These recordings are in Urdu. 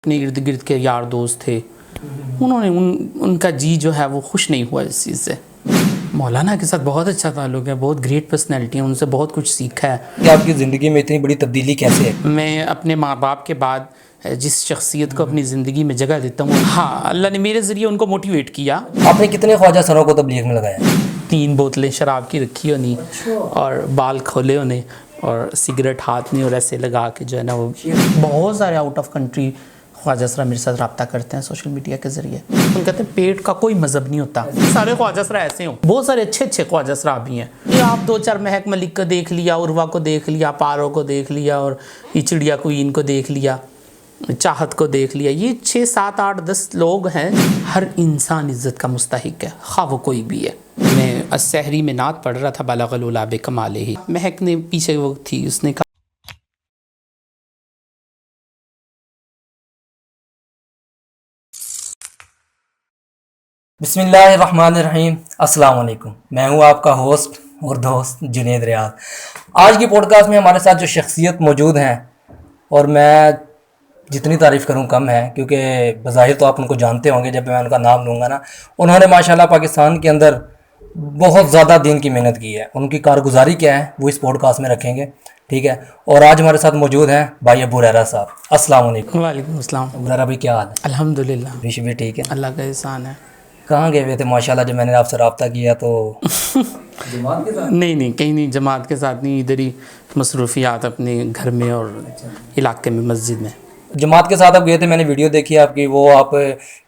اپنے ارد گرد کے یار دوست تھے، انہوں نے ان کا جی جو ہے وہ خوش نہیں ہوا اس چیز سے۔ مولانا کے ساتھ بہت اچھا تعلق ہے، بہت گریٹ پرسنالٹی ہیں، ان سے بہت کچھ سیکھا ہے۔ کہ آپ کی زندگی میں اتنی بڑی تبدیلی کیسے ہے؟ میں اپنے ماں باپ کے بعد جس شخصیت کو اپنی زندگی میں جگہ دیتا ہوں، ہاں اللہ نے میرے ذریعے ان کو موٹیویٹ کیا۔ آپ نے کتنے خواجہ سروں کو تبلیغ میں لگایا؟ 3 بوتلیں شراب کی رکھی ہونی اور بال کھولے ہونے اور سگریٹ ہاتھ میں اور ایسے لگا کے جو ہے نا، وہ بہت سارے آؤٹ آف کنٹری خواجہ سرا میرے ساتھ رابطہ کرتے ہیں سوشل میڈیا کے ذریعے۔ ان کہتے ہیں پیٹ کا کوئی مذہب نہیں ہوتا، سارے خواجہ سرا ایسے ہوں۔ بہت سارے اچھے خواجہ سرا بھی ہیں۔ یہ آپ 2-4 مہک ملک کو دیکھ لیا، عروہ کو دیکھ لیا، پارو کو دیکھ لیا اور یہ چڑیا کوئین کو دیکھ لیا، چاہت کو دیکھ لیا، یہ 6 7 8 10 لوگ ہیں۔ ہر انسان عزت کا مستحق ہے، خواہ وہ کوئی بھی ہے۔ میں السحری میں نعت پڑھ رہا تھا، بلغ العلا بکمالہ، مہک نے پیچھے وہ تھی، اس نے کہا بسم اللہ الرحمن الرحیم۔ السلام علیکم، میں ہوں آپ کا ہوسٹ اور دوست جنید ریاض۔ آج کی پوڈ کاسٹ میں ہمارے ساتھ جو شخصیت موجود ہیں، اور میں جتنی تعریف کروں کم ہے، کیونکہ بظاہر تو آپ ان کو جانتے ہوں گے، جب میں ان کا نام لوں گا نا، انہوں نے ماشاءاللہ پاکستان کے اندر بہت زیادہ دین کی محنت کی ہے۔ ان کی کارگزاری کیا ہے وہ اس پوڈ کاسٹ میں رکھیں گے، ٹھیک ہے؟ اور آج ہمارے ساتھ موجود ہیں بھائی ابو ہریرہ صاحب۔ السلام علیکم۔ وعلیکم السلام۔ ابو ہریرہ بھائی کیا حال ہے؟ الحمدللہ، ریش بھی ٹھیک ہے؟ اللہ کا احسان ہے۔ کہاں گئے ہوئے تھے؟ ماشاءاللہ جب میں نے آپ سے رابطہ کیا تو جماعت کے ساتھ؟ نہیں کہیں نہیں، جماعت کے ساتھ نہیں، ادھر ہی مصروفیات اپنے گھر میں اور علاقے میں، مسجد میں۔ جماعت کے ساتھ آپ گئے تھے، میں نے ویڈیو دیکھی آپ کی، وہ آپ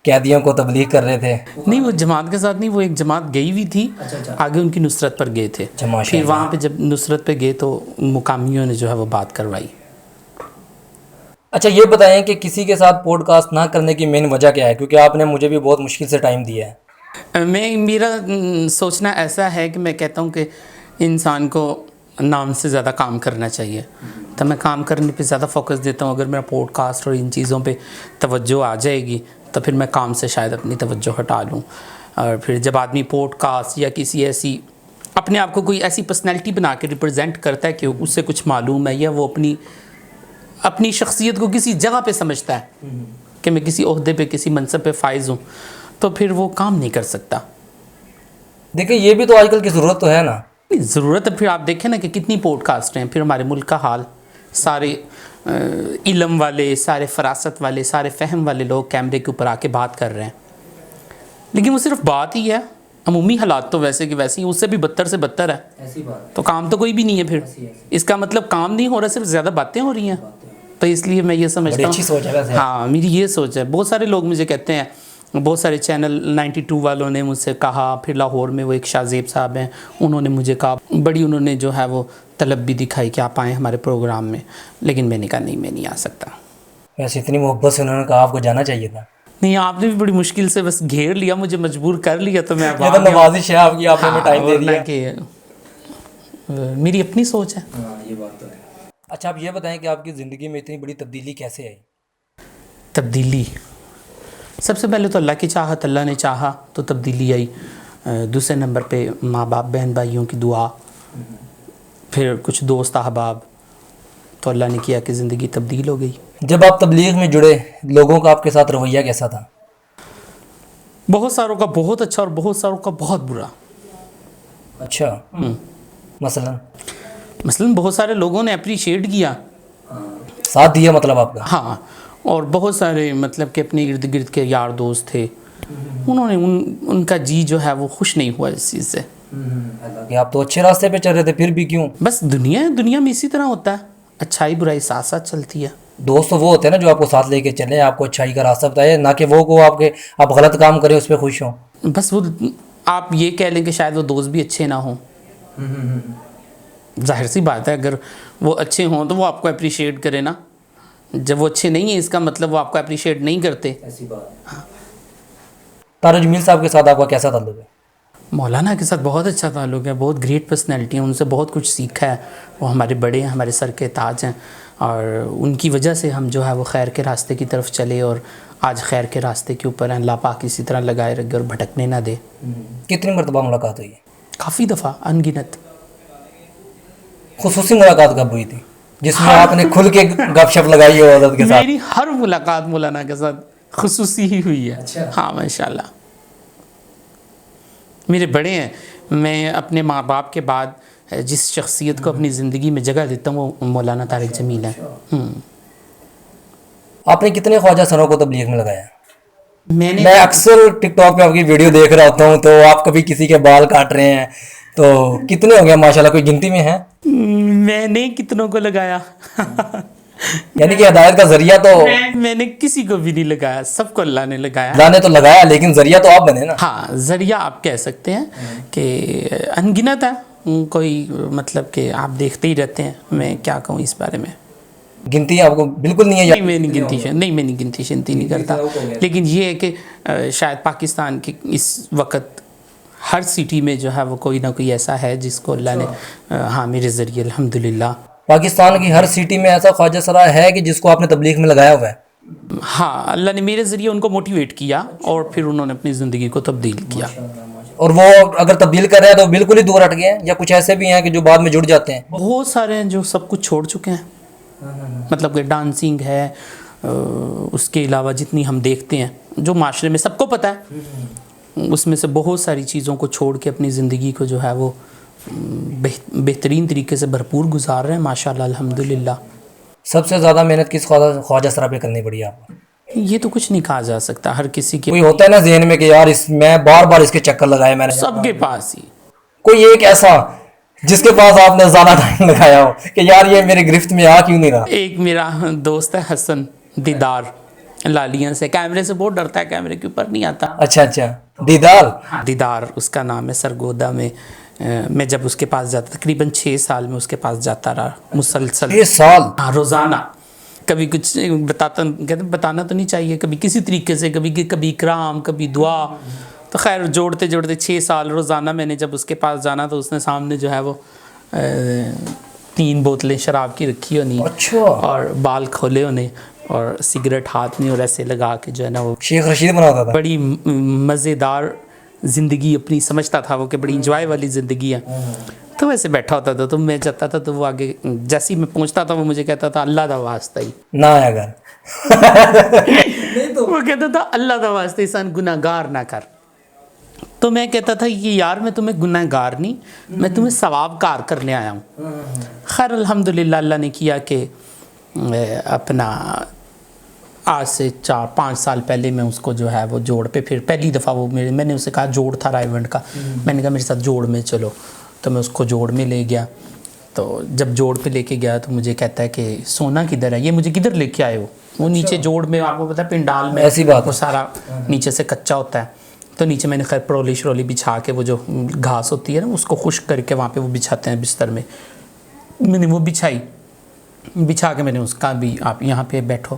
قیدیوں کو تبلیغ کر رہے تھے۔ نہیں، وہ جماعت کے ساتھ نہیں، وہ ایک جماعت گئی ہوئی تھی، آگے ان کی نصرت پر گئے تھے۔ پھر وہاں پہ جب نصرت پہ گئے تو مقامیوں نے جو ہے وہ بات کروائی۔ اچھا یہ بتائیں کہ کسی کے ساتھ پوڈ کاسٹ نہ کرنے کی مین وجہ کیا ہے؟ کیونکہ آپ نے مجھے بھی بہت مشکل سے ٹائم دیا ہے۔ میرا سوچنا ایسا ہے کہ میں کہتا ہوں کہ انسان کو نام سے زیادہ کام کرنا چاہیے، تو میں کام کرنے پہ زیادہ فوکس دیتا ہوں۔ اگر میرا پوڈ کاسٹ اور ان چیزوں پہ توجہ آ جائے گی تو پھر میں کام سے شاید اپنی توجہ ہٹا لوں۔ اور پھر جب آدمی پوڈ کاسٹ یا کسی ایسی اپنے آپ کو کوئی ایسی پرسنالٹی بنا کے ریپرزینٹ کرتا ہے کہ اس سے کچھ معلوم ہے، یا وہ اپنی شخصیت کو کسی جگہ پہ سمجھتا ہے کہ میں کسی عہدے پہ، کسی منصب پہ فائز ہوں، تو پھر وہ کام نہیں کر سکتا۔ دیکھیں یہ بھی تو آج کل کی ضرورت تو ہے نا۔ ضرورت ہے، پھر آپ دیکھیں نا کہ کتنی پوڈ کاسٹ ہیں۔ پھر ہمارے ملک کا حال، سارے علم والے، سارے فراست والے، سارے فہم والے لوگ کیمرے کے اوپر آ کے بات کر رہے ہیں، لیکن وہ صرف بات ہی ہے۔ عمومی حالات تو ویسے کہ ویسے ہی، اس سے بھی بدتر سے بدتر ہے، ایسی بات تو کام تو کوئی بھی نہیں ہے۔ پھر اس کا مطلب کام نہیں ہو رہا، صرف زیادہ باتیں ہو رہی ہیں۔ تو اس لیے میں یہ سمجھتا اچھی سوچ ہے ویسے۔ ہوں، ہاں میری یہ سوچ ہے۔ بہت سارے لوگ مجھے کہتے ہیں، بہت سارے چینل 92 والوں نے مجھ سے کہا، پھر لاہور میں وہ ایک شاہ زیب صاحب ہیں، انہوں نے مجھے کہا، بڑی انہوں نے جو ہے وہ طلب بھی دکھائی کہ آپ آئیں ہمارے پروگرام میں، لیکن میں نے کہا نہیں، میں نہیں آ سکتا۔ ویسے اتنی محبت سے انہوں نے کہا، آپ کو جانا چاہیے تھا۔ نہیں، آپ نے بھی بڑی مشکل سے بس گھیر لیا، مجھے مجبور کر لیا، تو میں یہ تو نوازش ہے آپ کی، آپ نے ٹائم دے دیا کہ میری اپنی سوچ ہے۔ یہ بات تو ہے۔ اچھا آپ یہ بتائیں کہ آپ کی زندگی میں اتنی بڑی تبدیلی کیسے آئی؟ تبدیلی سب سے پہلے تو اللہ کی چاہت، اللہ نے چاہا تو تبدیلی آئی۔ دوسرے نمبر پہ ماں باپ، بہن بھائیوں کی دعا، پھر کچھ دوست احباب، تو اللہ نے کیا کہ زندگی تبدیل ہو گئی۔ جب آپ تبلیغ میں جڑے، لوگوں کا آپ کے ساتھ رویہ کیسا تھا؟ بہت ساروں کا بہت اچھا اور بہت ساروں کا بہت برا۔ اچھا مثلاً بہت سارے لوگوں نے اپریشیٹ کیا، ساتھ دیا مطلب آپ کا؟ ہاں، اور بہت سارے مطلب کہ اپنے ارد گرد کے یار دوست تھے، انہوں نے ان کا جی جو ہے وہ خوش نہیں ہوا اس چیز سے۔ کہ آپ تو اچھے راستے پہ چل رہے تھے، پھر بھی کیوں؟ بس دنیا میں اسی طرح ہوتا ہے، اچھائی برائی ساتھ ساتھ چلتی ہے۔ دوست تو وہ ہوتے ہیں نا جو آپ کو ساتھ لے کے چلیں، آپ کو اچھائی کا راستہ بتائے، نہ کہ وہ کو آپ غلط کام کریں اس پہ خوش ہوں۔ بس وہ آپ یہ کہہ لیں کہ شاید وہ دوست بھی اچھے نہ ہوں، ظاہر سی بات ہے، اگر وہ اچھے ہوں تو وہ آپ کو اپریشیٹ کرے نا۔ جب وہ اچھے نہیں ہیں، اس کا مطلب وہ آپ کو اپریشیٹ نہیں کرتے۔ ایسی بات۔ تاج میل صاحب کے ساتھ آپ کا کیسا تعلق ہے؟ مولانا کے ساتھ بہت اچھا تعلق ہے، بہت گریٹ پرسنالٹی ہیں، ان سے بہت کچھ سیکھا ہے۔ وہ ہمارے بڑے ہیں، ہمارے سر کے تاج ہیں، اور ان کی وجہ سے ہم جو ہے وہ خیر کے راستے کی طرف چلے، اور آج خیر کے راستے کے اوپر ہیں۔ اللہ پاک اسی طرح لگائے رکھے اور بھٹکنے نہ دے۔ کتنی مرتبہ ملاقات ہوئی ہے؟ کافی دفعہ، ان گنت۔ خصوصی ملاقات کب ہوئی تھی؟ جس میں آپ نے کھل کے گپ شپ لگائی ہو حضرت کے ساتھ؟ میری ہر ملاقات مولانا کے ساتھ خصوصی ہی ہوئی ہے. اچھا. ہاں ماشاءاللہ میرے بڑے ہیں. میں اپنے ماں باپ کے بعد جس شخصیت کو اپنی زندگی میں جگہ دیتا ہوں وہ مولانا طارق جمیل ہے. آپ نے کتنے خواجہ سروں کو تبلیغ میں لگایا؟ میں نے میں اکثر ٹک ٹاک پہ آپ کی ویڈیو دیکھ رہا ہوتا ہوں تو آپ کبھی کسی کے بال کاٹ رہے ہیں تو کتنے ہو گئے ماشاءاللہ، کوئی گنتی میں ہے؟ میں نے کتنوں کو لگایا یعنی کہ ہدایت کا ذریعہ تو میں نے کسی کو بھی نہیں لگایا، سب کو اللہ نے لگایا. اللہ نے تو لگایا لیکن ذریعہ تو آپ بنے نا. ہاں ذریعہ آپ کہہ سکتے ہیں کہ انگنت ہے، کوئی مطلب کہ آپ دیکھتے ہی رہتے ہیں. میں کیا کہوں اس بارے میں. گنتی آپ کو بالکل نہیں ہے؟ نہیں میں نہیں گنتی شنتی نہیں کرتا. لیکن یہ ہے کہ شاید پاکستان کے اس وقت ہر سٹی میں جو ہے وہ کوئی نہ کوئی ایسا ہے جس کو اللہ نے ہاں میرے ذریعے الحمدللہ. پاکستان کی ہر سٹی میں ایسا خواجہ سرا ہے کہ جس کو آپ نے تبلیغ میں لگایا ہوا ہے؟ ہاں اللہ نے میرے ذریعے ان کو موٹیویٹ کیا اور پھر انہوں نے اپنی زندگی کو تبدیل کیا. اور وہ اگر تبدیل کر رہے ہیں تو بالکل ہی دور ہٹ گئے ہیں یا کچھ ایسے بھی ہیں کہ جو بعد میں جڑ جاتے ہیں؟ بہت سارے ہیں جو سب کچھ چھوڑ چکے ہیں. مطلب کہ ڈانسنگ ہے، اس کے علاوہ جتنی ہم دیکھتے ہیں جو معاشرے میں سب کو پتہ ہے، اس میں سے بہت ساری چیزوں کو چھوڑ کے اپنی زندگی کو جو ہے وہ بہترین طریقے سے بھرپور گزار رہے ہیں ماشاءاللہ الحمدللہ. سب سے زیادہ محنت کس خواجہ سرا پہ کرنی پڑی آپ کو؟ یہ تو کچھ نہیں کہا جا سکتا. ہر کسی کے کوئی ہوتا ہے نا ذہن میں کہ یار میں بار بار اس کے چکر لگائے میں نے. سب کے پاس ہی کوئی ایک ایسا جس کے پاس آپ نے زیادہ ٹائم لگایا ہو کہ یار یہ میرے گرفت میں آ کیوں نہیں رہا؟ ایک میرا دوست ہے حسن دیدار، لالیاں سے، کیمرے سے بہت ڈرتا ہے، کیمرے کے اوپر نہیں آتا. اچھا دیدار دیدار اس کا نام ہے. سرگودا میں میں جب اس کے پاس جاتا تقریباً 6 سال میں اس کے پاس جاتا رہا مسلسل. 6 سال روزانہ. کبھی کچھ بتانا تو نہیں چاہیے، کبھی کسی طریقے سے، کبھی اکرام، کبھی دعا. تو خیر جوڑتے 6 سال روزانہ میں نے جب اس کے پاس جانا تو اس نے سامنے جو ہے وہ 3 بوتلیں شراب کی رکھی ہونی. اچھا. اور بال کھولے ہونے اور سگریٹ ہاتھ میں اور ایسے لگا کے جو ہے نا وہ شیخ رشید بناتا تھا. بڑی مزیدار زندگی اپنی سمجھتا تھا وہ کہ بڑی انجوائے والی زندگی ہے. تو ویسے بیٹھا ہوتا تھا تو میں جاتا تھا تو وہ آگے جیسے ہی میں پہنچتا تھا وہ مجھے کہتا تھا اللہ دا واسطہ ہی نہ آیا گھر. وہ کہتا تھا اللہ دا واسطہ انسان گناہ گار نہ کر. تو میں کہتا تھا کہ یار میں تمہیں گناہ گار نہیں، میں تمہیں ثواب کار کرنے آیا ہوں. خیر الحمدللہ اللہ نے کیا کہ اپنا آج سے 4-5 سال پہلے میں اس کو جو ہے وہ جوڑ پہ پھر پہلی دفعہ وہ میں نے اسے کہا جوڑ تھا رائیونڈ کا، میں نے کہا میرے ساتھ جوڑ میں چلو. تو میں اس کو جوڑ میں لے گیا. تو جب جوڑ پہ لے کے گیا تو مجھے کہتا ہے کہ سونا کدھر ہے، یہ مجھے کدھر لے کے آئے ہو. وہ نیچے جوڑ میں آپ کو پتا ہے پنڈال میں ایسی بات وہ سارا نیچے سے کچا ہوتا ہے. تو نیچے میں نے خیر پرولی بچھا کے وہ جو گھاس ہوتی ہے نا اس کو خشک کر کے وہاں پہ وہ بچھاتے ہیں بستر میں. میں نے وہ بچھا کے میں نے اس کا بھی آپ یہاں پہ بیٹھو.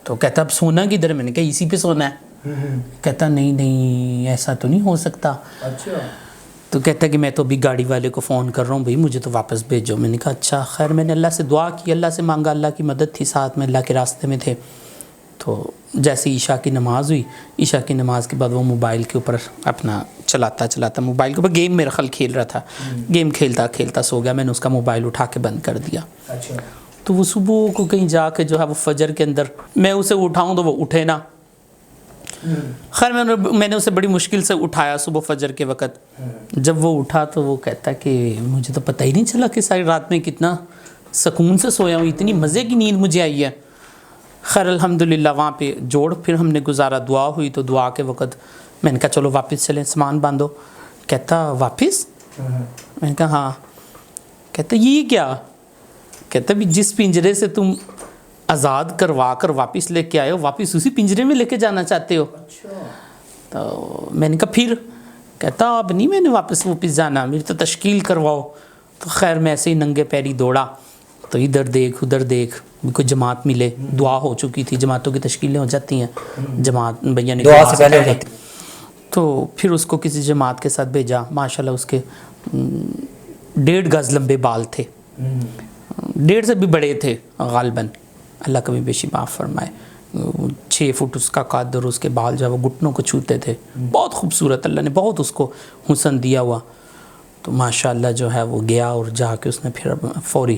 تو کہتا اب سونا کدھر ہے، میں نے کہا اسی پہ سونا ہے. کہتا نہیں ایسا تو نہیں ہو سکتا. تو کہتا ہے کہ میں تو ابھی گاڑی والے کو فون کر رہا ہوں بھائی مجھے تو واپس بھیجو. میں نے کہا اچھا. خیر میں نے اللہ سے دعا کی، اللہ سے مانگا، اللہ کی مدد تھی، ساتھ میں اللہ کے راستے میں تھے. تو جیسے عشاء کی نماز ہوئی، عشاء کی نماز کے بعد وہ موبائل کے اوپر اپنا چلاتا موبائل کے اوپر گیم میرا خیال کھیل رہا تھا. گیم کھیلتا سو گیا. میں نے اس کا موبائل اٹھا کے بند کر دیا. تو وہ صبح کو کہیں جا کے جو ہے وہ فجر کے اندر میں اسے اٹھاؤں تو وہ اٹھے نا. خیر میں نے اسے بڑی مشکل سے اٹھایا صبح فجر کے وقت. جب وہ اٹھا تو وہ کہتا کہ مجھے تو پتہ ہی نہیں چلا کہ ساری رات میں کتنا سکون سے سویا ہوں، اتنی مزے کی نیند مجھے آئی ہے. خیر الحمدللہ وہاں پہ جوڑ پھر ہم نے گزارا، دعا ہوئی. تو دعا کے وقت میں نے کہا چلو واپس چلیں، سامان باندھو. کہتا واپس؟ میں نے کہا ہاں. کہتا یہ کیا؟ کہتا بھی جس پنجرے سے تم آزاد کروا کر واپس لے کے آئے ہو واپس اسی پنجرے میں لے کے جانا چاہتے ہو. تو میں نے کہا پھر؟ کہتا اب نہیں میں نے واپس جانا، میری تو تشکیل کرواؤ. تو خیر میں ایسے ہی ننگے پیری دوڑا تو ادھر دیکھ ادھر دیکھ کوئی جماعت ملے. دعا ہو چکی تھی، جماعتوں کی تشکیلیں ہو جاتی ہیں، جماعت بھیا نے دعا سے پہلے ہو جاتی. تو پھر اس کو کسی جماعت کے ساتھ بھیجا. ماشاءاللہ اس کے 1.5 گز لمبے بال تھے، 1.5 سے بھی بڑے تھے غالباً، اللہ کبھی بیشی معاف فرمائے. 6 فٹ اس کا قد اور اس کے بال جو ہے وہ گھٹنوں کو چھوتے تھے. بہت خوبصورت، اللہ نے بہت اس کو حسن دیا ہوا. تو ماشاءاللہ جو ہے وہ گیا اور جا کے اس نے پھر فوری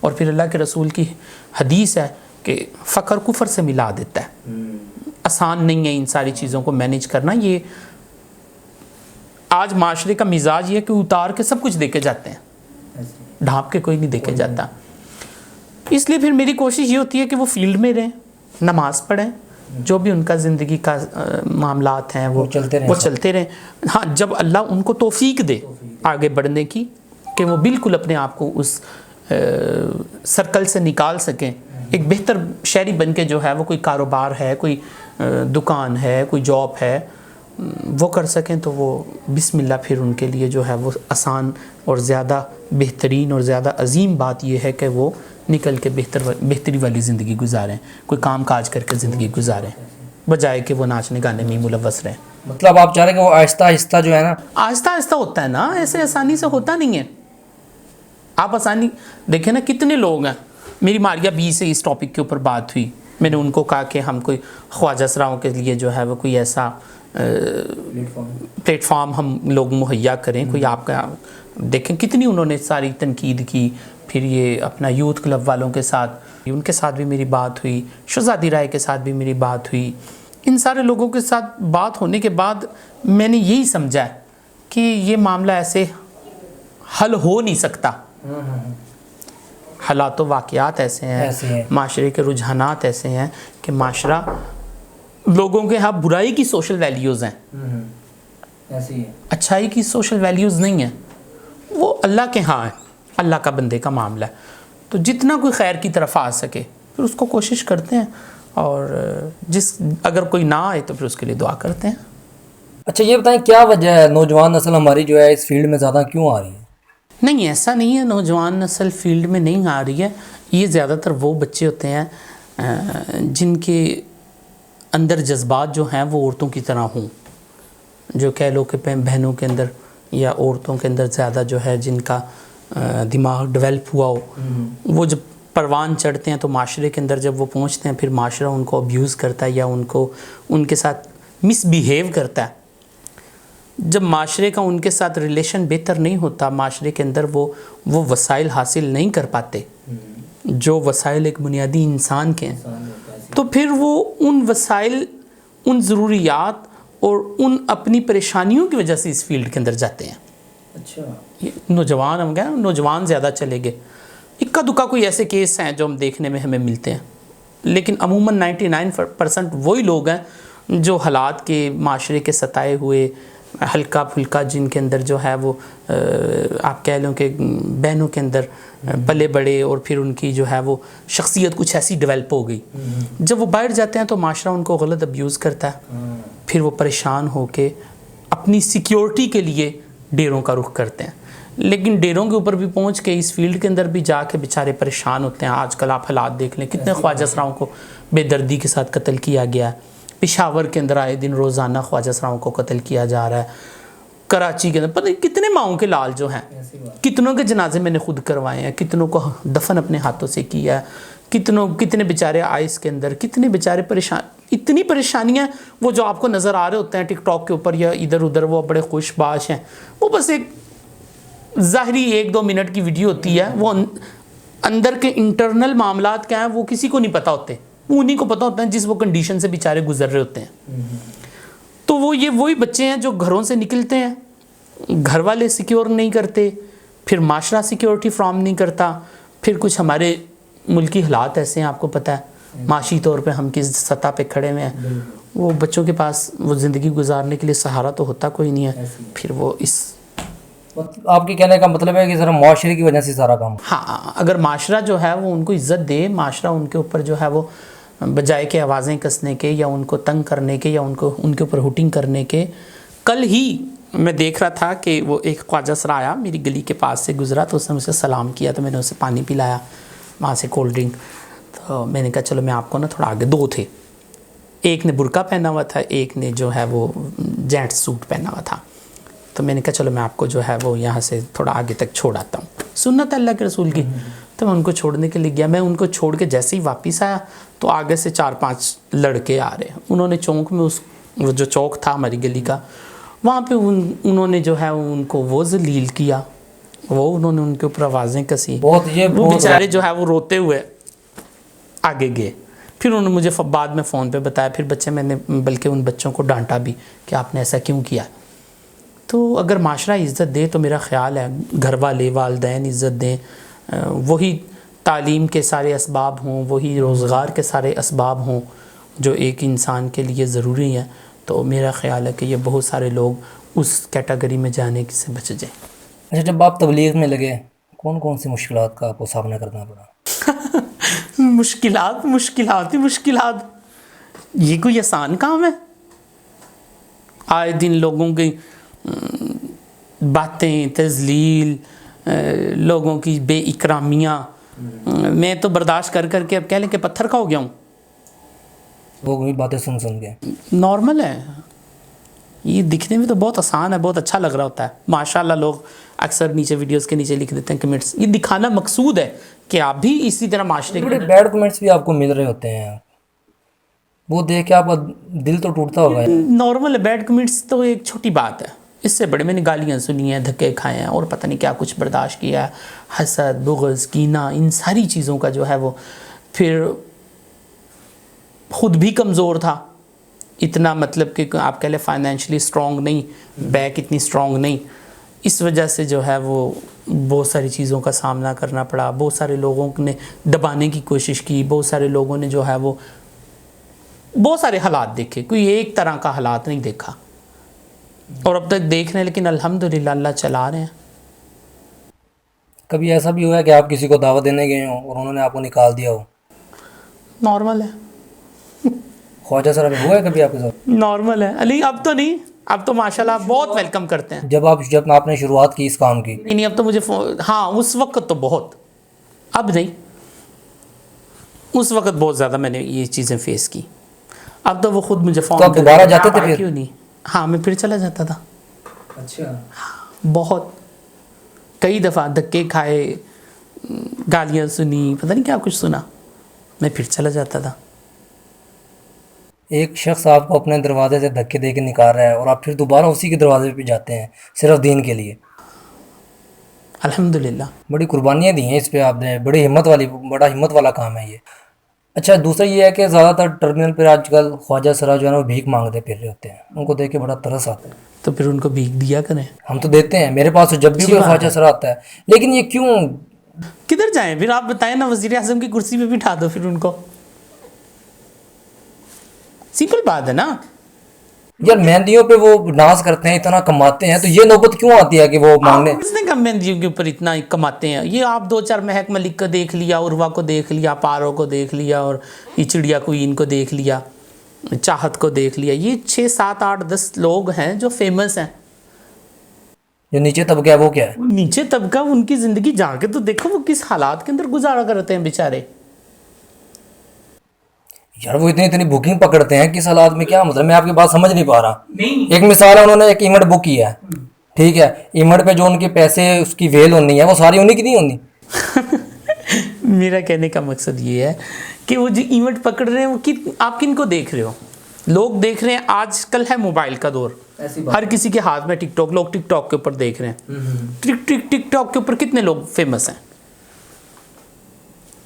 اور پھر اللہ کے رسول کی حدیث ہے کہ فقر کفر سے ملا دیتا ہے. آسان نہیں ہے ان ساری چیزوں کو مینیج کرنا. یہ آج معاشرے کا مزاج یہ کہ اتار کے سب کچھ دیکھے جاتے ہیں, ڈھانپ کے کوئی نہیں دیکھے جاتا. اس لیے پھر میری کوشش یہ ہوتی ہے کہ وہ فیلڈ میں رہیں, نماز پڑھیں, جو بھی ان کا زندگی کا معاملات ہیں وہ چلتے رہیں. ہاں, جب اللہ ان کو توفیق دے آگے بڑھنے کی کہ وہ بالکل اپنے آپ کو اس سرکل سے نکال سکیں, ایک بہتر شہری بن کے جو ہے وہ کوئی کاروبار ہے, کوئی دکان ہے, کوئی جاب ہے, وہ کر سکیں, تو وہ بسم اللہ. پھر ان کے لیے جو ہے وہ آسان اور زیادہ بہترین اور زیادہ عظیم بات یہ ہے کہ وہ نکل کے بہتری والی زندگی گزاریں, کوئی کام کاج کر کے زندگی گزاریں, بجائے کہ وہ ناچنے گانے میں ملوث رہیں. مطلب آپ چاہ رہے ہیں کہ وہ آہستہ آہستہ جو ہے نا, آہستہ آہستہ ہوتا ہے نا, ایسے آسانی سے ہوتا نہیں ہے. آپ آسانی دیکھیں نا, کتنے لوگ ہیں. میری ماریا بی سے اس ٹاپک کے اوپر بات ہوئی, میں نے ان کو کہا کہ ہم کوئی خواجہ سراؤں کے لیے جو ہے وہ کوئی ایسا پلیٹ فارم ہم لوگ مہیا کریں, کوئی آپ کا دیکھیں کتنی انہوں نے ساری تنقید کی. پھر یہ اپنا یوتھ کلب والوں کے ساتھ, ان کے ساتھ بھی میری بات ہوئی, شہزادی رائے کے ساتھ بھی میری بات ہوئی. ان سارے لوگوں کے ساتھ بات ہونے کے بعد میں نے یہی سمجھا کہ یہ معاملہ ایسے حل ہو نہیں سکتا. حالات و واقعات ایسے ہیں, معاشرے کے رجحانات ایسے ہیں کہ معاشرہ لوگوں کے ہاں برائی کی سوشل ویلیوز ہیں, اچھائی کی سوشل ویلیوز نہیں ہیں. وہ اللہ کے ہاں ہے, اللہ کا بندے کا معاملہ ہے. تو جتنا کوئی خیر کی طرف آ سکے پھر اس کو کوشش کرتے ہیں, اور اگر کوئی نہ آئے تو پھر اس کے لیے دعا کرتے ہیں. اچھا یہ بتائیں کیا وجہ ہے نوجوان نسل ہماری جو ہے اس فیلڈ میں زیادہ کیوں آ رہی ہے؟ نہیں, ایسا نہیں ہے نوجوان نسل فیلڈ میں نہیں آ رہی ہے. یہ زیادہ تر وہ بچے ہوتے ہیں جن کے اندر جذبات جو ہیں وہ عورتوں کی طرح ہوں, جو کہہ لو کہ بہنوں کے اندر یا عورتوں کے اندر زیادہ جو ہے جن کا دماغ ڈیولپ ہوا ہو. وہ جب پروان چڑھتے ہیں تو معاشرے کے اندر جب وہ پہنچتے ہیں پھر معاشرہ ان کو ابیوز کرتا ہے یا ان کے ساتھ مس بیہیو کرتا ہے. جب معاشرے کا ان کے ساتھ ریلیشن بہتر نہیں ہوتا, معاشرے کے اندر وہ وسائل حاصل نہیں کر پاتے جو وسائل ایک بنیادی انسان کے ہیں, تو پھر وہ ان وسائل, ان ضروریات اور ان اپنی پریشانیوں کی وجہ سے اس فیلڈ کے اندر جاتے ہیں. اچھا, نوجوان ہم گئے, نوجوان زیادہ چلے گئے. اکا دکا کوئی ایسے کیس ہیں جو ہم دیکھنے میں ہمیں ملتے ہیں, لیکن عموماً 99% وہی لوگ ہیں جو حالات کے, معاشرے کے ستائے ہوئے, ہلکا پھلکا, جن کے اندر جو ہے وہ آپ کہہ لوں کہ بہنوں کے اندر پلے بڑے اور پھر ان کی جو ہے وہ شخصیت کچھ ایسی ڈیولپ ہو گئی. جب وہ باہر جاتے ہیں تو معاشرہ ان کو غلط ابیوز کرتا ہے, پھر وہ پریشان ہو کے اپنی سیکیورٹی کے لیے ڈیروں کا رخ کرتے ہیں. لیکن ڈیروں کے اوپر بھی پہنچ کے اس فیلڈ کے اندر بھی جا کے بیچارے پریشان ہوتے ہیں. آج کل آپ حالات دیکھ لیں, کتنے خواجہ سراؤں کو بے دردی کے ساتھ قتل کیا گیا ہے. پشاور کے اندر آئے دن روزانہ خواجہ سراؤں کو قتل کیا جا رہا ہے. کراچی کے اندر پتہ نہیں کتنے ماؤں کے لال جو ہیں, کتنوں کے جنازے میں نے خود کروائے ہیں, کتنوں کو دفن اپنے ہاتھوں سے کیا ہے, کتنے بیچارے آئس کے اندر, کتنے بیچارے پریشان, اتنی پریشانیاں. وہ جو آپ کو نظر آ رہے ہوتے ہیں ٹک ٹاک کے اوپر یا ادھر ادھر, وہ بڑے خوش باش ہیں, وہ بس ایک ظاہری 1-2 منٹ کی ویڈیو ہوتی ہے. وہ اندر کے انٹرنل معاملات کیا ہیں وہ کسی کو نہیں پتہ ہوتے, انہیں کو پتہ ہوتا ہے جس وہ کنڈیشن سے بیچارے گزر رہے ہوتے ہیں. تو وہ یہ وہی بچے ہیں جو گھروں سے نکلتے ہیں, گھر والے سیکیور نہیں کرتے, پھر معاشرہ سیکیورٹی فراہم نہیں کرتا, پھر کچھ ہمارے ملکی حالات ایسے ہیں آپ کو پتہ ہے, معاشی طور پہ ہم کس سطح پہ کھڑے ہوئے ہیں. وہ بچوں کے پاس وہ زندگی گزارنے کے لیے سہارا تو ہوتا کوئی نہیں ہے. پھر وہ اس آپ کے کہنے کا مطلب ہے کہ ذرا معاشرے کی وجہ سے سارا کام. ہاں, اگر معاشرہ جو ہے وہ ان کو عزت دے, معاشرہ ان کے اوپر جو ہے وہ بجائے کہ آوازیں کسنے کے یا ان کو تنگ کرنے کے یا ان کے اوپر ہوٹنگ کرنے کے. کل ہی میں دیکھ رہا تھا کہ وہ ایک خواجہ سرا آیا, میری گلی کے پاس سے گزرا, تو اس نے مجھ سے سلام کیا, تو میں نے اسے پانی پلایا وہاں سے, کولڈ ڈرنک. تو میں نے کہا چلو میں آپ کو نا تھوڑا آگے, 2 تھے, ایک نے برقع پہنا ہوا تھا, ایک نے جو ہے وہ جینٹ سوٹ پہنا ہوا تھا. تو میں نے کہا چلو میں آپ کو جو ہے وہ یہاں سے تھوڑا آگے تک چھوڑ آتا ہوں, سنت اللہ کے رسول کی. تو میں ان کو چھوڑنے کے لیے گیا. میں ان کو چھوڑ کے جیسے ہی واپس آیا تو آگے سے 4-5 لڑکے آ رہے ہیں. انہوں نے چونک میں وہ جو چوک تھا ہماری گلی کا, وہاں پہ انہوں نے جو ہے ان کو وہ ذلیل کیا, وہ انہوں نے ان کے اوپر آوازیں کسی, بہت یہ وہ بہت بیچارے جو ہے وہ روتے ہوئے آگے گئے. پھر انہوں نے مجھے بعد میں فون پہ بتایا, پھر بچے میں نے بلکہ ان بچوں کو ڈانٹا بھی کہ آپ نے ایسا کیوں کیا. تو اگر معاشرہ عزت دے تو میرا خیال ہے گھر والے والدین عزت دیں, وہی تعلیم کے سارے اسباب ہوں, وہی روزگار کے سارے اسباب ہوں جو ایک انسان کے لیے ضروری ہیں, تو میرا خیال ہے کہ یہ بہت سارے لوگ اس کیٹیگری میں جانے سے بچ جائیں. اچھا, جب آپ تبلیغ میں لگے کون کون سی مشکلات کا آپ کو سامنا کرنا پڑا؟ مشکلات ہی مشکلات. یہ کوئی آسان کام ہے؟ آئے دن لوگوں کی باتیں, تذلیل, لوگوں کی بے اکرامیاں, میں تو برداشت کر کر کے اب کہہ لیں کہ پتھر کا ہو گیا ہوں. وہ بھی باتیں سن کے نارمل ہے یہ, دکھنے میں تو بہت آسان ہے, بہت اچھا لگ رہا ہوتا ہے. ماشاءاللہ لوگ اکثر نیچے ویڈیوز کے نیچے لکھ دیتے ہیں کمنٹس, یہ دکھانا مقصود ہے کہ آپ بھی اسی طرح معاشرے بڑے بیڈ کمنٹس بھی آپ کو مل رہے ہوتے ہیں, وہ دیکھ کے آپ کا دل تو ٹوٹتا ہوگا. نارمل ہے, بیڈ کمنٹس تو ایک چھوٹی بات ہے, اس سے بڑے میں نے گالیاں سنی ہیں, دھکے کھائے ہیں, اور پتہ نہیں کیا کچھ برداشت کیا ہے, حسد, بغض, کینہ, ان ساری چیزوں کا جو ہے وہ. پھر خود بھی کمزور تھا اتنا, مطلب کہ آپ کہہ لیں فائنینشلی سٹرونگ نہیں, بیک اتنی سٹرونگ نہیں, اس وجہ سے جو ہے وہ بہت ساری چیزوں کا سامنا کرنا پڑا. بہت سارے لوگوں نے دبانے کی کوشش کی, بہت سارے لوگوں نے جو ہے وہ بہت سارے حالات دیکھے, کوئی ایک طرح کا حالات نہیں دیکھا, اور اب تک دیکھ رہے ہیں, لیکن الحمدللہ اللہ چلا رہے ہیں. کبھی ایسا بھی ہوا ہے کہ آپ کسی کو دعوت دینے گئے ہوں اور انہوں نے آپ کو نکال دیا ہو؟ نارمل ہے, خواجہ سرا میں ہوا ہے کبھی آپ کے ساتھ؟ نارمل ہے علی. اب تو نہیں, اب تو ماشاءاللہ بہت ویلکم کرتے ہیں. جب آپ نے شروعات کی اس کام کی؟ نہیں, اب تو مجھے ہاں اس وقت تو بہت, اب نہیں, اس وقت بہت زیادہ میں نے یہ چیزیں فیس کی. اب تو وہ خود مجھے فون تو آپ دوبارہ جاتے تھے پھر؟ کیوں نہیں, ہاں میں پھر چلا جاتا تھا. اچھا, بہت, کئی دفعہ دھکے کھائے, گالیاں سنی, پتہ نہیں کیا کچھ سنا, میں پھر چلا جاتا تھا. ایک شخص آپ کو اپنے دروازے سے دھکے دے کے نکال رہا ہے اور آپ پھر دوبارہ اسی کے دروازے پہ جاتے ہیں صرف دین کے لیے. الحمدللہ بڑی قربانیاں دی ہیں اس پہ آپ نے, بڑا ہمت والا کام ہے یہ. اچھا, دوسرا یہ ہے کہ زیادہ تر ٹرمینل پہ آج کل خواجہ سرا جو ہے نا وہ بھیک مانگتے پھر رہے ہوتے ہیں, ان کو دیکھ کے بڑا ترس آتا ہے. تو پھر ان کو بھیک دیا کریں. ہم تو دیتے ہیں, میرے پاس تو جب بھی کوئی خواجہ سرا آتا ہے, لیکن یہ کیوں؟ کدھر جائیں پھر آپ بتائیں نا, وزیر اعظم کی کرسی پہ بٹھا دو پھر ان کو, سمپل بات ہے نا. یار مہندیوں پہ وہ ڈانس کرتے ہیں, اتنا کماتے ہیں, تو یہ نوبت کیوں آتی ہے کہ وہ مانگنے؟ کس نے کہا مہندیوں کے اوپر اتنا کماتے ہیں؟ یہ آپ 2-4 مہک ملک کو دیکھ لیا, عروہ کو دیکھ لیا, پارو کو دیکھ لیا, اور یہ چڑیا کوئین کو دیکھ لیا, چاہت کو دیکھ لیا, یہ 6, 7, 8, 10 لوگ ہیں جو فیمس ہیں. جو نیچے طبقہ ہے وہ کیا ہے؟ نیچے طبقہ, ان کی زندگی جا کے تو دیکھو وہ کس حالات کے اندر گزارا کرتے ہیں بیچارے. یار وہ اتنی بکنگ پکڑتے ہیں کس حالات میں, کیا مطلب, میں آپ کی بات سمجھ نہیں پا رہا. ایک مثال ہے, انہوں نے ایک ایونٹ بک کیا ہے, ٹھیک ہے, ایونٹ پہ جو ان کے پیسے اس کی ویل ہونی ہے وہ ساری انہیں کی نہیں ہونی. میرا کہنے کا مقصد یہ ہے کہ وہ جو ایونٹ پکڑ رہے ہیں وہ آپ کن کو دیکھ رہے ہو؟ لوگ دیکھ رہے ہیں, آج کل ہے موبائل کا دور, ہر کسی کے ہاتھ میں ٹک ٹاک, لوگ ٹک ٹاک کے اوپر دیکھ رہے ہیں. ٹک ٹاک کے اوپر کتنے لوگ فیمس ہیں؟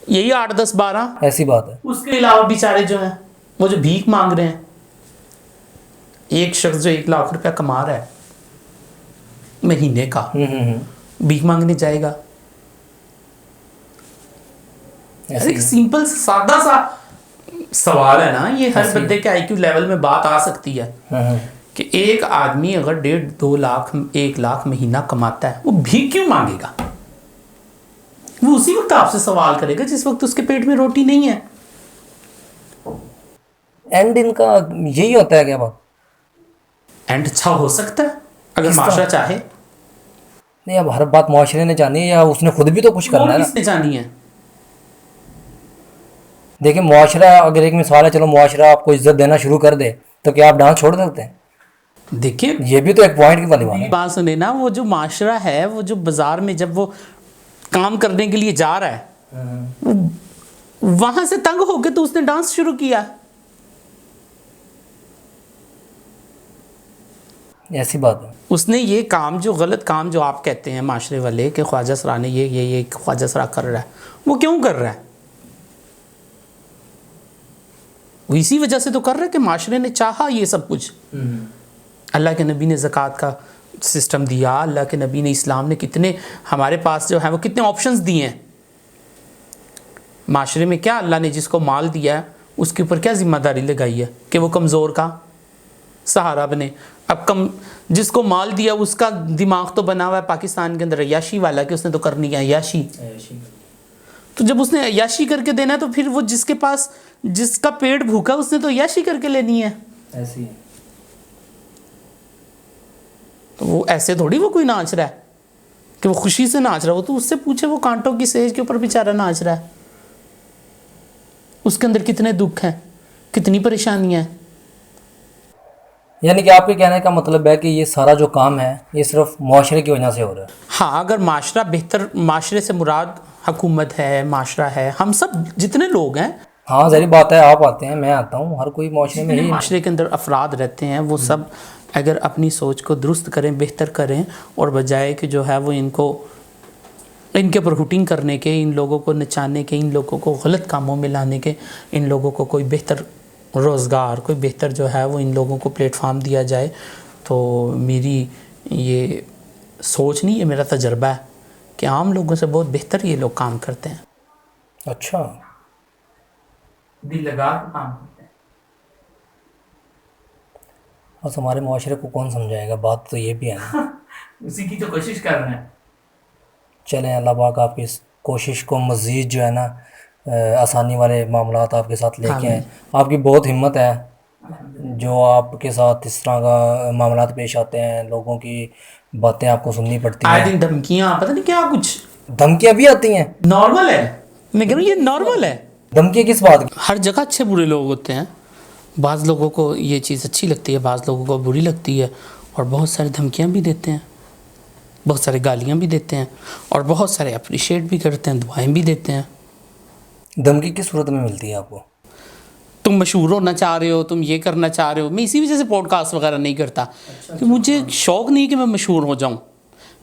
یہی 8, 10, 12. ایسی بات ہے. اس کے علاوہ بیچارے جو ہیں وہ جو بھیک مانگ رہے ہیں, ایک شخص جو 1 لاکھ روپیہ کما رہا ہے مہینے کا, بھیک مانگنے جائے گا؟ ایک سمپل سادہ سا سوال ہے نا, یہ ہر بندے کے آئی کیو لیول میں بات آ سکتی ہے کہ ایک آدمی اگر 1.5, 2 لاکھ, 1 لاکھ مہینہ کماتا ہے, وہ بھیک کیوں مانگے گا؟ وہ اسی وقت آپ سے سوال کرے گا جس وقت اس کے پیٹ میں روٹی نہیں ہے. اینڈ ان کا یہی ہوتا ہے کیا بات؟ اینڈ اچھا ہو سکتا ہے اگر معاشرہ چاہے. نہیں, اب ہر بات معاشرے نے جانی ہے یا اس نے خود بھی تو کچھ کرنا ہے نا. کس نے جانی ہے؟ دیکھیں معاشرہ, اگر ایک مثال ہے, چلو معاشرہ آپ کو عزت دینا شروع کر دے تو کیا آپ ڈانس چھوڑ سکتے ہیں؟ دیکھیں یہ بھی تو ایک پوائنٹ کی والی بات ہے. بات سنیں نا, وہ جو معاشرہ ہے, وہ جو بازار میں جب وہ کام کرنے کے لیے جا رہا ہے, وہاں سے تنگ ہو کے تو اس نے ڈانس شروع کیا. ایسی بات ہے. اس نے یہ کام جو غلط کام جو آپ کہتے ہیں معاشرے والے کہ خواجہ سرا نے یہ خواجہ سرا کر رہا ہے، وہ کیوں کر رہا ہے؟ وہ اسی وجہ سے تو کر رہا ہے کہ معاشرے نے چاہا یہ سب کچھ. اللہ کے نبی نے زکوٰۃ کا سسٹم دیا، اللہ کے نبی نے اسلام نے کتنے ہمارے پاس جو ہے وہ کتنے آپشنز دیے ہیں معاشرے میں. کیا اللہ نے جس کو مال دیا ہے اس کے اوپر کیا ذمہ داری لگائی ہے کہ وہ کمزور کا سہارا بنے؟ اب جس کو مال دیا اس کا دماغ تو بنا ہوا ہے پاکستان کے اندر عیاشی والا کہ اس نے تو کرنی ہے عیاشی. تو جب اس نے عیاشی کر کے دینا ہے تو پھر وہ جس کے پاس جس کا پیٹ بھوکا اس نے تو عیاشی کر کے لینی ہے. ایسی ہے. تو وہ ایسے تھوڑی وہ کوئی ناچ رہا ہے کہ وہ خوشی سے ناچ رہا ہے. وہ تو اس سے پوچھے وہ کانٹوں کی سیج کے اوپر بیچارہ ناچ رہا ہے. اس کے اندر کتنے دکھ ہیں، کتنی پریشانیاں ہیں. یعنی کہ آپ کے کہنے کا مطلب ہے کہ یہ سارا جو کام ہے یہ صرف معاشرے کی وجہ سے ہو رہا ہے. ہاں، اگر معاشرہ بہتر، معاشرے سے مراد حکومت ہے، معاشرہ ہے، ہم سب جتنے لوگ ہیں. ہاں ظاہری بات ہے، آپ آتے ہیں، میں آتا ہوں، ہر کوئی معاشرے میں ہی معاشرے کے اندر افراد رہتے ہیں، وہ سب اگر اپنی سوچ کو درست کریں، بہتر کریں، اور بجائے کہ جو ہے وہ ان کے اوپر ہوٹنگ کرنے کے، ان لوگوں کو نچانے کے، ان لوگوں کو غلط کاموں میں لانے کے، ان لوگوں کو کوئی بہتر روزگار، کوئی بہتر جو ہے وہ ان لوگوں کو پلیٹ فارم دیا جائے. تو میری یہ سوچ نہیں، یہ میرا تجربہ ہے کہ عام لوگوں سے بہت بہتر یہ لوگ کام کرتے ہیں. اچھا، دل لگا کے کام کرتے ہیں. بس ہمارے معاشرے کو کون سمجھائے گا، بات تو یہ بھی ہے نا. اسی کی تو کوشش کر رہے ہیں. چلیں، اللہ پاک آپ کی اس کوشش کو مزید جو ہے نا آسانی والے معاملات آپ کے ساتھ لے کے آئیں. آپ کی بہت ہمت ہے جو آپ کے ساتھ اس طرح کا معاملات پیش آتے ہیں، لوگوں کی باتیں آپ کو سننی پڑتی آئے ہیں. دن دھمکیاں، پتہ نہیں کیا کچھ دھمکیاں بھی آتی ہیں. نارمل ہے، میں کہہ رہا ہوں یہ نارمل ہے. دھمکی کس بات کی؟ ہر جگہ اچھے برے لوگ ہوتے ہیں. بعض لوگوں کو یہ چیز اچھی لگتی ہے، بعض لوگوں کو بری لگتی ہے، اور بہت سارے دھمکیاں بھی دیتے ہیں، بہت سارے گالیاں بھی دیتے ہیں، اور بہت سارے اپریشیٹ بھی کرتے ہیں، دعائیں بھی دیتے ہیں. دھمکی کس صورت میں ملتی ہے آپ کو؟ تم مشہور ہونا چاہ رہے ہو، تم یہ کرنا چاہ رہے ہو. میں اسی وجہ سے پوڈ کاسٹ وغیرہ نہیں کرتا کہ مجھے شوق نہیں کہ میں مشہور ہو جاؤں.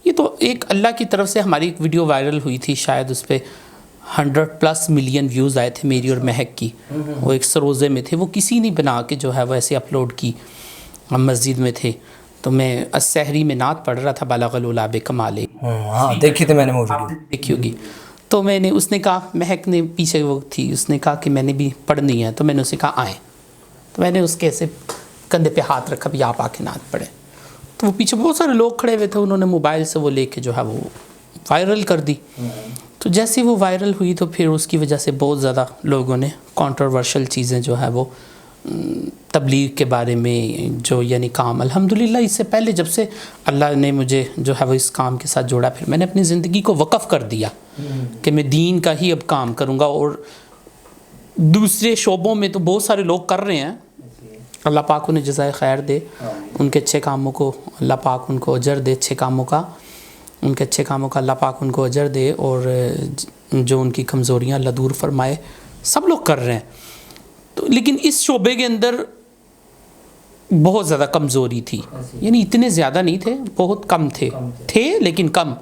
یہ تو ایک اللہ کی طرف سے ہماری ایک ویڈیو وائرل ہوئی تھی، شاید اس پہ 100+ ملین ویوز آئے تھے میری اور مہک کی. وہ ایک سروزے میں تھے، وہ کسی نے بنا کے جو ہے وہ ایسے اپلوڈ کی. ہم مسجد میں تھے تو میں السحری میں نعت پڑھ رہا تھا، بلغ العلا بکمالہ. ہاں دیکھی تھی میں نے وہ ویڈیو. دیکھی ہوگی. تو میں نے، اس نے کہا، مہک نے پیچھے وہ تھی، اس نے کہا کہ میں نے بھی پڑھنی ہے. تو میں نے اسے کہا آئیں. تو میں نے اس کے ایسے کندھے پہ ہاتھ رکھا بھی آپ آ کے نعت پڑھیں. تو وہ پیچھے بہت سارے لوگ کھڑے ہوئے تھے، انہوں نے موبائل سے وہ لے کے جو ہے وہ وائرل کر دی. تو جیسے وہ وائرل ہوئی تو پھر اس کی وجہ سے بہت زیادہ لوگوں نے کنٹروورشل چیزیں جو ہے وہ تبلیغ کے بارے میں جو یعنی کام، الحمدللہ اس سے پہلے جب سے اللہ نے مجھے جو ہے وہ اس کام کے ساتھ جوڑا، پھر میں نے اپنی زندگی کو وقف کر دیا کہ میں دین کا ہی اب کام کروں گا. اور دوسرے شعبوں میں تو بہت سارے لوگ کر رہے ہیں، اللہ پاک انہیں جزائے خیر دے، ان کے اچھے کاموں کو اللہ پاک ان کو اجر دے، اچھے کاموں کا، ان کے اچھے کاموں کا اللہ پاک ان کو اجر دے، اور جو ان کی کمزوریاں اللہ دور فرمائے. سب لوگ کر رہے ہیں. تو لیکن اس شعبے کے اندر بہت زیادہ کمزوری تھی، یعنی اتنے زیادہ نہیں تھے، بہت کم تھے لیکن کم.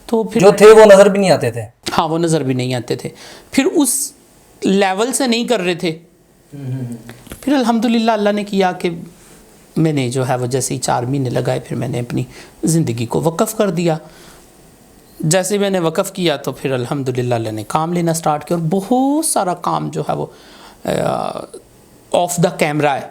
تو پھر جو تھے وہ نظر بھی نہیں آتے تھے. ہاں، وہ نظر بھی نہیں آتے تھے. پھر اس لیول سے نہیں کر رہے تھے. پھر الحمدللہ اللہ نے کیا کہ میں نے جو ہے وہ جیسے ہی 4 مہینے لگائے، پھر میں نے اپنی زندگی کو وقف کر دیا. جیسے میں نے وقف کیا تو پھر الحمدللہ اللہ نے کام لینا سٹارٹ کیا، اور بہت سارا کام جو ہے وہ آف دا کیمرہ ہے.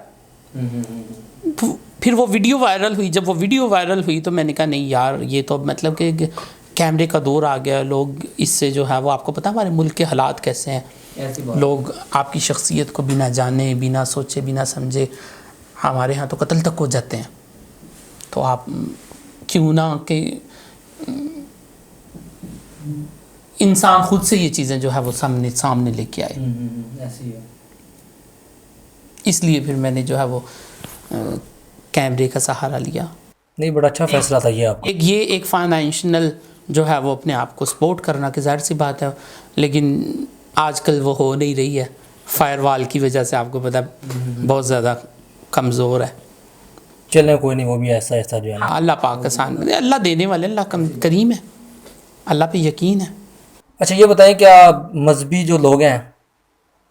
پھر وہ ویڈیو وائرل ہوئی. جب وہ ویڈیو وائرل ہوئی تو میں نے کہا نہیں یار، یہ تو مطلب کہ کیمرے کا دور آ گیا. لوگ اس سے جو ہے وہ، آپ کو پتہ ہمارے ملک کے حالات کیسے ہیں. لوگ آپ کی شخصیت کو بنا جانے، بنا سوچے، بنا سمجھے، ہمارے ہاں تو قتل تک ہو جاتے ہیں. تو آپ کیوں نہ کہ انسان خود سے یہ چیزیں جو ہے وہ سامنے لے کے آئے. اس لیے پھر میں نے جو ہے وہ کیمرے کا سہارا لیا. نہیں، بڑا اچھا فیصلہ تھا یہ آپ کا. ایک فائنینشنل جو ہے وہ اپنے آپ کو سپورٹ کرنا، کہ ظاہر سی بات ہے، لیکن آج کل وہ ہو نہیں رہی ہے. فائر وال کی وجہ سے آپ کو پتہ بہت زیادہ کمزور ہے. چلیں کوئی نہیں، وہ بھی ایسا ایسا جو ہے نا. اللہ پاک آسان، اللہ دینے والے، اللہ کریم ہے، اللہ پہ یقین ہے. اچھا یہ بتائیں، کیا مذہبی جو لوگ ہیں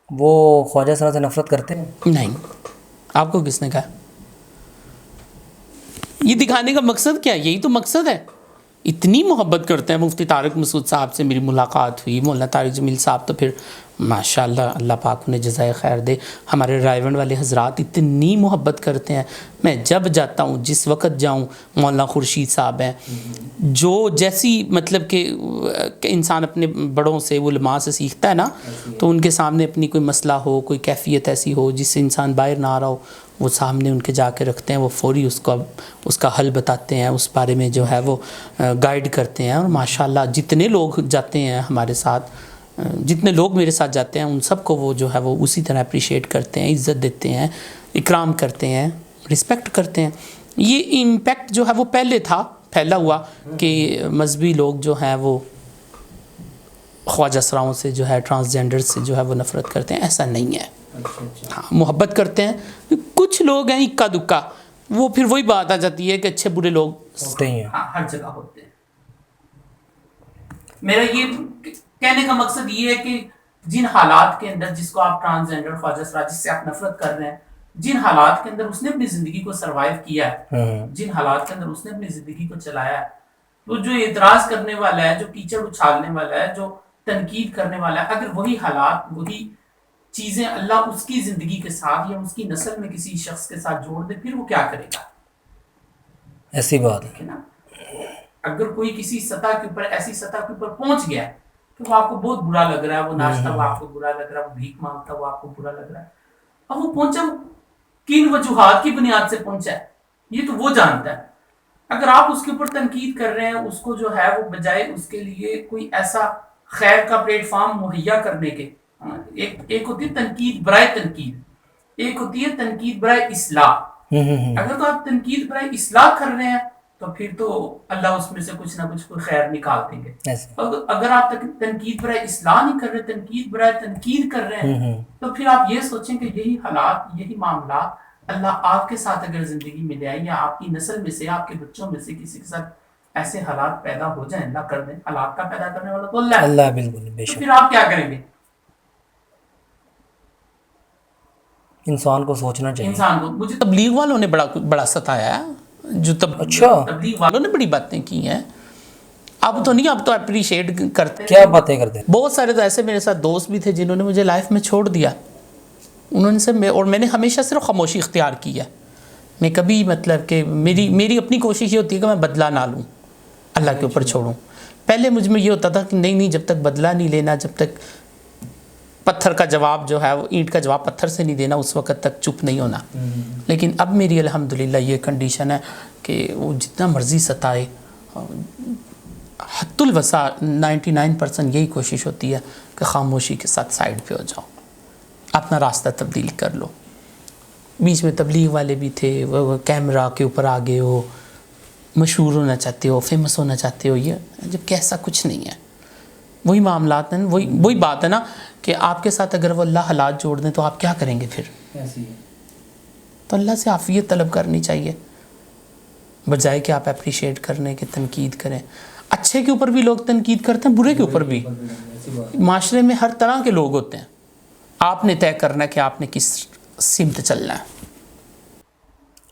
وہ خواجہ سرا سے نفرت کرتے ہیں؟ نہیں، آپ کو کس نے کہا؟ یہ دکھانے کا مقصد کیا ہے؟ یہی تو مقصد ہے. اتنی محبت کرتے ہیں مفتی طارق مسعود صاحب سے. میری ملاقات ہوئی، مولانا طارق جمیل صاحب تو پھر ماشاء اللہ، اللہ پاک انہیں جزائے خیر دے. ہمارے رائیونڈ والے حضرات اتنی محبت کرتے ہیں. میں جب جاتا ہوں، جس وقت جاؤں، مولانا خورشید صاحب ہیں جو جیسی مطلب کہ انسان اپنے بڑوں سے، علماء سے سیکھتا ہے نا، تو ان کے سامنے اپنی کوئی مسئلہ ہو، کوئی کیفیت ایسی ہو جس سے انسان باہر نہ آ رہا ہو، وہ سامنے ان کے جا کے رکھتے ہیں. وہ فوری اس کا حل بتاتے ہیں، اس بارے میں جو ہے وہ گائیڈ کرتے ہیں. اور ماشاءاللہ جتنے لوگ جاتے ہیں ہمارے ساتھ، جتنے لوگ میرے ساتھ جاتے ہیں، ان سب کو وہ جو ہے وہ اسی طرح اپریشیٹ کرتے ہیں، عزت دیتے ہیں، اکرام کرتے ہیں، رسپیکٹ کرتے ہیں. یہ امپیکٹ جو ہے وہ پہلے تھا، پھیلا ہوا کہ مذہبی لوگ جو ہیں وہ خواجہ سراؤں سے جو ہے، ٹرانسجینڈر سے جو ہے وہ نفرت کرتے ہیں. ایسا نہیں ہے. ہاں، محبت کرتے ہیں. کچھ لوگ ہیں اکا دکا، وہ پھر وہی بات آ جاتی ہے کہ اچھے برے لوگ ہوتے ہی ہیں. ہر جگہ ہوتے ہیں. میرا یہ کہنے کا مقصد یہ ہے کہ جن حالات کے اندر، جس کو آپ ٹرانسجینڈر خواجہ سرا جس سے آپ نفرت کر رہے ہیں، جن حالات کے اندر اس نے اپنی زندگی کو سروائیو کیا ہے، جن حالات کے اندر اس نے اپنی زندگی کو چلایا ہے، تو جو اعتراض کرنے والا ہے، جو کیچڑ اچھالنے والا ہے، جو تنقید کرنے والا ہے، اگر وہی حالات، وہی چیزیں اللہ اس کی زندگی کے ساتھ یا اس کی نسل میں کسی شخص کے ساتھ جوڑ دے، پھر وہ کیا کرے گا؟ ایسی بات ہے نا. اگر کوئی کسی سطح کے اوپر، ایسی سطح کے اوپر پہنچ گیا ہے کہ وہ آپ کو بہت برا لگ رہا ہے، وہ ناچتا وہ آپ کو برا لگ رہا ہے، وہ بھیک مانگتا وہ آپ کو برا لگ رہا ہے، اب وہ پہنچا کن وجوہات کی بنیاد سے پہنچا ہے، یہ تو وہ جانتا ہے. اگر آپ اس کے اوپر تنقید کر رہے ہیں، اس کو جو ہے وہ بجائے اس کے لیے کوئی ایسا خیر کا پلیٹ فارم مہیا کرنے کے، ایک ہوتی ہے تنقید برائے تنقید، ایک ہوتی ہے تنقید برائے اصلاح. اگر تو آپ تنقید برائے اصلاح کر رہے ہیں تو پھر تو اللہ اس میں سے کچھ نہ کچھ کوئی خیر نکال دیں گے. اگر آپ تنقید برائے اصلاح نہیں کر رہے، تنقید برائے تنقید کر رہے ہیں، تو پھر آپ یہ سوچیں کہ یہی حالات، یہی معاملات اللہ آپ کے ساتھ اگر زندگی میں لے آئے، یا آپ کی نسل میں سے، آپ کے بچوں میں سے کسی کے ساتھ ایسے حالات پیدا ہو جائیں، اللہ کر دیں. حالات کا پیدا کرنے والا تو اللہ ہے. اللہ بالکل بے شک. پھر آپ کیا کریں گے؟ انسان کو سوچنا چاہیے. انسان کو، مجھے تبلیغ والوں نے بڑا ستایا ہے، جو تبلیغ والوں نے بڑی باتیں کی ہیں. اب تو نہیں، اب تو اپریشیٹ کرتے ہیں. کیا باتیں کرتے ہیں؟ بہت سارے تو ایسے میرے ساتھ دوست بھی تھے جنہوں نے مجھے لائف میں چھوڑ دیا. انہوں نے سے، اور میں نے ہمیشہ صرف خاموشی اختیار کی ہے. میں کبھی مطلب کہ میری اپنی کوشش یہ ہوتی ہے کہ میں بدلہ نہ لوں، اللہ کے اوپر چھوڑوں. پہلے مجھ میں یہ ہوتا تھا کہ نہیں جب تک بدلہ نہیں لینا، جب تک پتھر کا جواب جو ہے وہ، اینٹ کا جواب پتھر سے نہیں دینا، اس وقت تک چپ نہیں ہونا. لیکن اب میری الحمدللہ یہ کنڈیشن ہے کہ وہ جتنا مرضی ستائے، حد الوسع 99% یہی کوشش ہوتی ہے کہ خاموشی کے ساتھ سائڈ پہ ہو جاؤ، اپنا راستہ تبدیل کر لو. بیچ میں تبلیغ والے بھی تھے، وہ کیمرہ کے اوپر آگے ہو، مشہور ہونا چاہتے ہو، فیمس ہونا چاہتے ہو، یہ جب کہ ایسا کچھ نہیں ہے. وہی معاملات ہیں، وہی بات ہے نا کہ آپ کے ساتھ اگر وہ اللہ حالات جوڑ دیں تو آپ کیا کریں گے پھر؟ تو اللہ سے عافیت طلب کرنی چاہیے، بجائے کہ آپ اپریشیٹ کرنے کے تنقید کریں. اچھے کے اوپر بھی لوگ تنقید کرتے ہیں، برے کے اوپر بھی. معاشرے میں ہر طرح کے لوگ ہوتے ہیں، آپ نے طے کرنا ہے کہ آپ نے کس سمت چلنا ہے.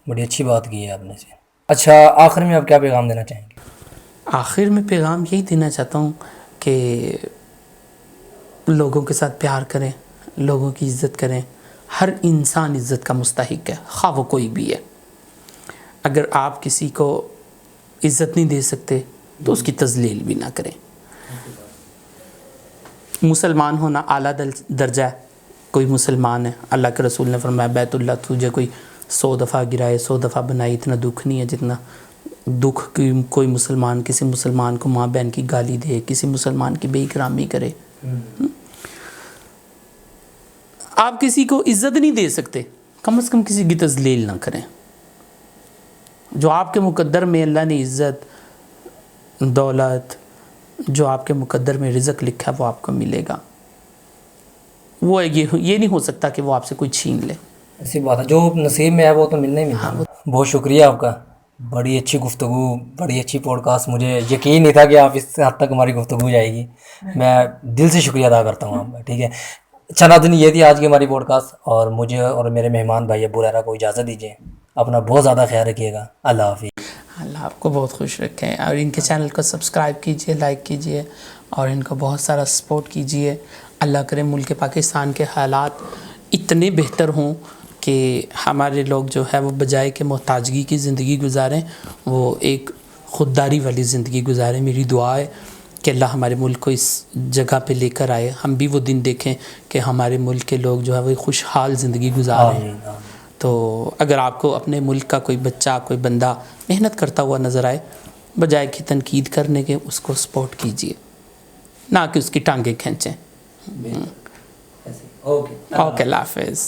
بڑی اچھی بات کی ہے آپ نے. اچھا، آخر میں آپ کیا پیغام دینا چاہیں گے؟ آخر میں پیغام یہی دینا چاہتا ہوں کہ لوگوں کے ساتھ پیار کریں، لوگوں کی عزت کریں. ہر انسان عزت کا مستحق ہے، خواہ وہ کوئی بھی ہے. اگر آپ کسی کو عزت نہیں دے سکتے تو اس کی تذلیل بھی نہ کریں. مسلمان ہونا اعلیٰ درجہ ہے. کوئی مسلمان ہے، اللہ کے رسول نے فرمایا بیت اللہ تجھے کوئی 100 دفعہ گرائے، 100 دفعہ بنائی، اتنا دکھ نہیں ہے جتنا دکھ کی کوئی مسلمان کسی مسلمان کو ماں بہن کی گالی دے، کسی مسلمان کی بے اکرامی کرے. آپ کسی کو عزت نہیں دے سکتے، کم از کم کسی کی تذلیل نہ کریں. جو آپ کے مقدر میں اللہ نے عزت، دولت، جو آپ کے مقدر میں رزق لکھا ہے وہ آپ کو ملے گا. وہ یہ نہیں ہو سکتا کہ وہ آپ سے کوئی چھین لے. ایسی بات ہے، جو نصیب میں ہے وہ تو ملنا ہی ملنا. بہت شکریہ آپ کا. بڑی اچھی گفتگو, بڑی اچھی پوڈ کاسٹ. مجھے یقین نہیں تھا کہ آپ اس حد تک ہماری گفتگو جائے گی. میں دل سے شکریہ ادا کرتا ہوں آپ کا. ٹھیک ہے, چند دن یہ تھی آج کی ہماری پوڈ کاسٹ, اور مجھے اور میرے مہمان بھائی ابو ریرا کو اجازت دیجیے. اپنا بہت زیادہ خیال رکھیے گا. اللہ حافظ. اللہ آپ کو بہت خوش رکھیں, اور ان کے چینل کو سبسکرائب کیجئے, لائک کیجئے, اور ان کو بہت سارا سپورٹ کیجئے. اللہ کرے ملک پاکستان کے حالات اتنے بہتر ہوں کہ ہمارے لوگ جو ہے وہ بجائے کہ محتاجگی کی زندگی گزاریں, وہ ایک خودداری والی زندگی گزاریں. میری دعا ہے کہ اللہ ہمارے ملک کو اس جگہ پہ لے کر آئے, ہم بھی وہ دن دیکھیں کہ ہمارے ملک کے لوگ جو ہے وہ خوشحال زندگی گزار رہے ہیں. تو اگر آپ کو اپنے ملک کا کوئی بچہ, کوئی بندہ محنت کرتا ہوا نظر آئے, بجائے کہ تنقید کرنے کے اس کو سپورٹ کیجئے, نہ کہ اس کی ٹانگیں کھینچیں. اوکے, اوکے, اللہ حافظ.